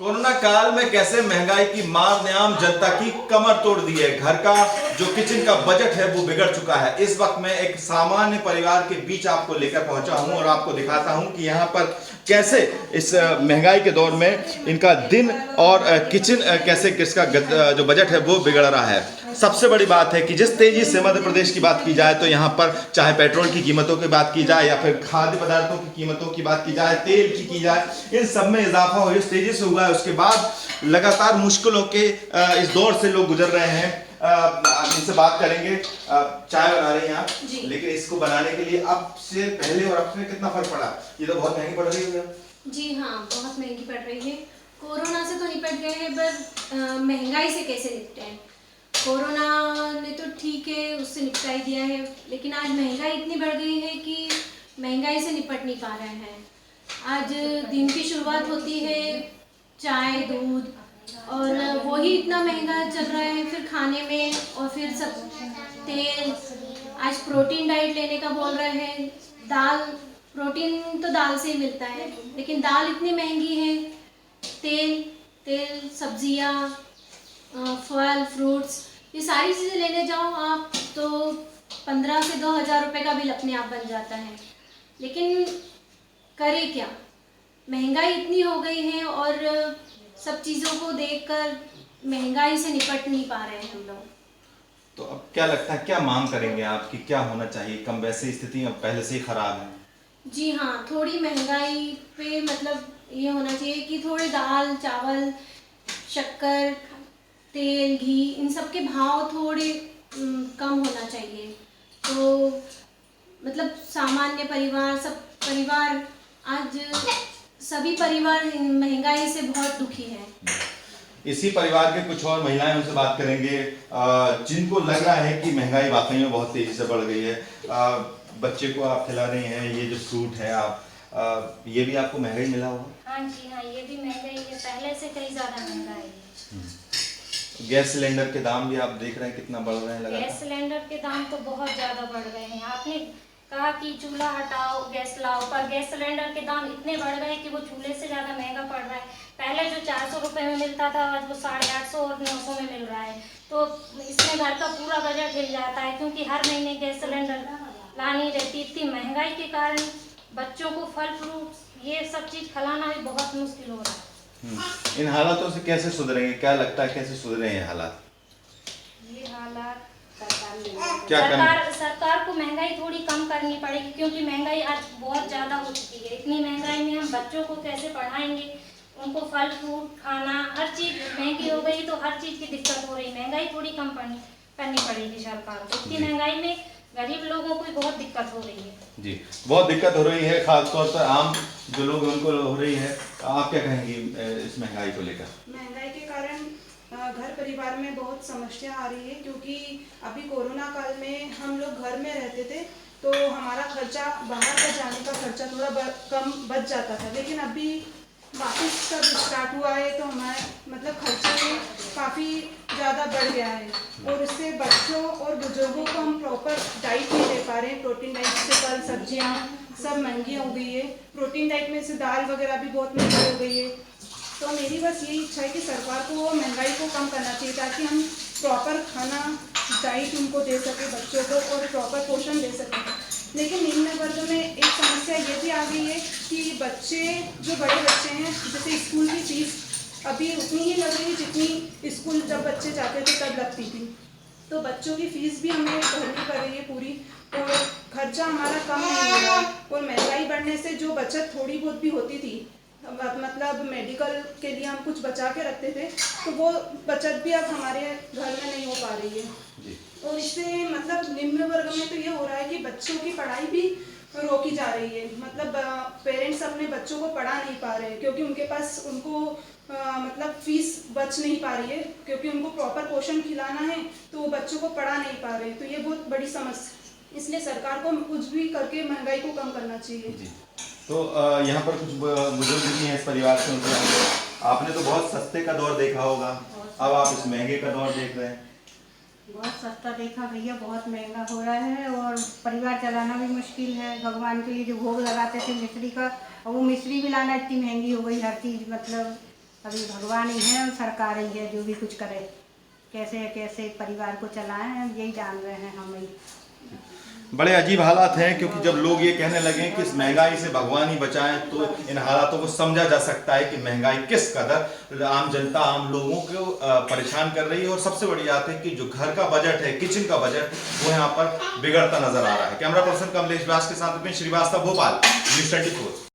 Corona काल में कैसे महंगाई की मार ने आम जनता की कमर तोड़ दी है। घर का जो किचन का बजट है वो बिगड़ चुका है। इस वक्त मैं एक सामान्य परिवार के बीच आपको लेकर पहुंचा हूं और आपको दिखाता हूं कि यहां पर कैसे इस महंगाई के दौर में इनका दिन और किचन कैसे किसका जो बजट है वो बिगड़ रहा है। सबसे बड़ी बात है कि जिस तेजी से मध्य प्रदेश की बात की जाए तो यहाँ पर चाहे पेट्रोल की कीमतों की बात की जाए या फिर खाद्य पदार्थों की कीमतों की बात की जाए, तेल की जाए, इन सब में इजाफा हो इस तेजी से हुआ है। उसके बाद लगातार मुश्किलों के इस दौर से लोग गुजर रहे हैं। इनसे बात करेंगे। चाय बना रही हैं आप, लेकिन इसको बनाने के लिए अब से पहले और अब से कितना फर्क पड़ा? ये तो बहुत महंगी पड़ रही है। जी हाँ, बहुत महंगी पड़ रही है। कोरोना से तो निपट गए हैं, पर महंगाई से कैसे निपटे हैं? कोरोना ने तो ठीक है, उससे निपटा ही दिया है, लेकिन आज महंगाई इतनी बढ़ गई है कि महंगाई से निपट नहीं पा रहे हैं। आज दिन की शुरुआत होती है चाय दूध, और वही इतना महंगा चल रहा है फिर खाने में, और फिर सब तेल। आज प्रोटीन डाइट लेने का बोल रहे हैं। दाल, प्रोटीन तो दाल से ही मिलता है, लेकिन दाल इतनी महंगी है। तेल सब्जियां, फल फ्रूट्स, ये सारी चीज़ें लेने जाओ आप तो 15 से 2,000 रुपये का बिल अपने आप बन जाता है। लेकिन करें क्या, महंगाई इतनी हो गई है और सब चीज़ों को देखकर महंगाई से निपट नहीं पा रहे हैं हम लोग। तो अब क्या लगता है, क्या मांग करेंगे आप कि क्या होना चाहिए? कम वैसे स्थिति अब पहले से ही खराब है। जी हाँ, थोड़ी महंगाई पे मतलब ये होना चाहिए कि थोड़े दाल चावल शक्कर तेल घी इन सब के भाव थोड़े कम होना चाहिए। तो मतलब सामान्य परिवार, सब परिवार, आज सभी परिवार महंगाई से बहुत दुखी है। इसी परिवार के कुछ और महिलाएं, उनसे बात करेंगे जिनको लग रहा है कि महंगाई वाकई में बहुत तेजी से बढ़ गई है। बच्चे को आप खिला रही हैं, ये जो फ्रूट है आप ये भी आपको महंगाई मिला होगा? हाँ जी हाँ, ये भी महंगाई है, पहले से कहीं ज़्यादा महंगाई है। गैस सिलेंडर के दाम भी आप देख रहे हैं कितना बढ़ रहे हैं लगातार। गैस सिलेंडर के दाम तो बहुत ज़्यादा बढ़ गए हैं। आपने कहा कि चूल्हा हटाओ गैस लाओ, पर गैस सिलेंडर के दाम इतने बढ़ गए कि वो चूल्हे से ज़्यादा महंगा पड़ रहा है। पहले जो 400 रुपये में मिलता था, आज वो 850 और 900 में मिल रहा है। तो इसमें घर का पूरा बजट हिल जाता है, क्योंकि हर महीने गैस सिलेंडर लानी रहती। इतनी महंगाई के कारण बच्चों को फल फ्रूट ये सब चीज़ खिलाना भी बहुत मुश्किल हो रहा है। इन हालातों से कैसे सुधरेंगे? क्या लगता है कैसे सुधरे हैं हालात? ये हालात सरकार को महंगाई थोड़ी कम करनी पड़ेगी, क्योंकि महंगाई आज बहुत ज़्यादा हो चुकी है। इतनी महंगाई में हम बच्चों को कैसे पढ़ाएंगे? उनको फल फ्रूट खाना, हर चीज़ महंगी हो गई, तो हर चीज़ की दिक्कत हो रही। महंगाई थोड़ी कम करनी पड़ेगी सरकार को। इतनी महंगाई में गरीब लोगों को बहुत दिक्कत हो रही है। जी, बहुत दिक्कत हो रही है, खासतौर पर आम जो लोग उनको हो रही है। आप क्या कहेंगी इस महंगाई को लेकर? महंगाई के कारण घर परिवार में बहुत समस्या आ रही है, क्योंकि अभी कोरोना काल में हम लोग घर में रहते थे तो हमारा खर्चा, बाहर का जाने का खर्चा थोड़ा कम बच जाता था। लेकिन अभी वापस सब स्टार्ट हुआ है तो हमारा मतलब खर्चा में काफ़ी ज़्यादा बढ़ गया है, और इससे बच्चों और बुजुर्गों को हम प्रॉपर डाइट नहीं दे पा रहे हैं। प्रोटीन डाइट से फल सब्जियां सब महंगी हो गई है। प्रोटीन डाइट में से दाल वगैरह भी बहुत महंगी हो गई है। तो मेरी बस यही इच्छा है कि सरकार को महंगाई को कम करना चाहिए, ताकि हम प्रॉपर खाना डाइट उनको दे सकें बच्चों को, और प्रॉपर पोषण दे सकें। लेकिन निम्न वर्ग में एक समस्या ये भी आ गई है कि बच्चे, जो बड़े बच्चे हैं, जैसे स्कूल की फीस अभी उतनी ही लग रही है जितनी स्कूल जब बच्चे जाते थे तब लगती थी। तो बच्चों की फीस भी हमें भरनी पड़ रही है पूरी, और खर्चा हमारा कम नहीं हो रहा। और महंगाई बढ़ने से जो बचत थोड़ी बहुत भी होती थी, मतलब मेडिकल के लिए हम कुछ बचा के रखते थे, तो वो बचत भी अब हमारे घर में नहीं हो पा रही है। और इससे मतलब निम्न वर्ग में तो ये हो रहा है कि बच्चों की पढ़ाई भी रोकी जा रही है। मतलब पेरेंट्स अपने बच्चों को पढ़ा नहीं पा रहे हैं, क्योंकि उनके पास उनको मतलब फीस बच नहीं पा रही है, क्योंकि उनको प्रॉपर पोषण खिलाना है तो वो बच्चों को पढ़ा नहीं पा रहे हैं। तो ये बहुत बड़ी समस्या, इसलिए सरकार को कुछ भी करके महंगाई को कम करना चाहिए। जी, तो यहाँ पर कुछ बुजुर्ग भी हैं इस परिवार से, उनसे आपने तो बहुत सस्ते का दौर देखा होगा, अब आप इस महंगे का दौर देख रहे हैं। बहुत सस्ता देखा भैया, बहुत महंगा हो रहा है और परिवार चलाना भी मुश्किल है। भगवान के लिए जो भोग लगाते थे मिश्री का, और वो मिश्री भी लाना इतनी महंगी हो गई, हर चीज़ मतलब अभी भगवान ही है और सरकार ही है जो भी कुछ करे, कैसे कैसे परिवार को चलाएं यही जान रहे हैं हम ही। बड़े अजीब हालात हैं, क्योंकि जब लोग ये कहने लगे कि इस महंगाई से भगवान ही बचाएं, तो इन हालातों को समझा जा सकता है कि महंगाई किस कदर आम जनता, आम लोगों को परेशान कर रही है। और सबसे बड़ी बात है कि जो घर का बजट है, किचन का बजट, वो यहाँ पर बिगड़ता नजर आ रहा है। कैमरा पर्सन कमलेश व्यास के साथ में श्रीवास्तव, भोपाल, न्यूज़ 24।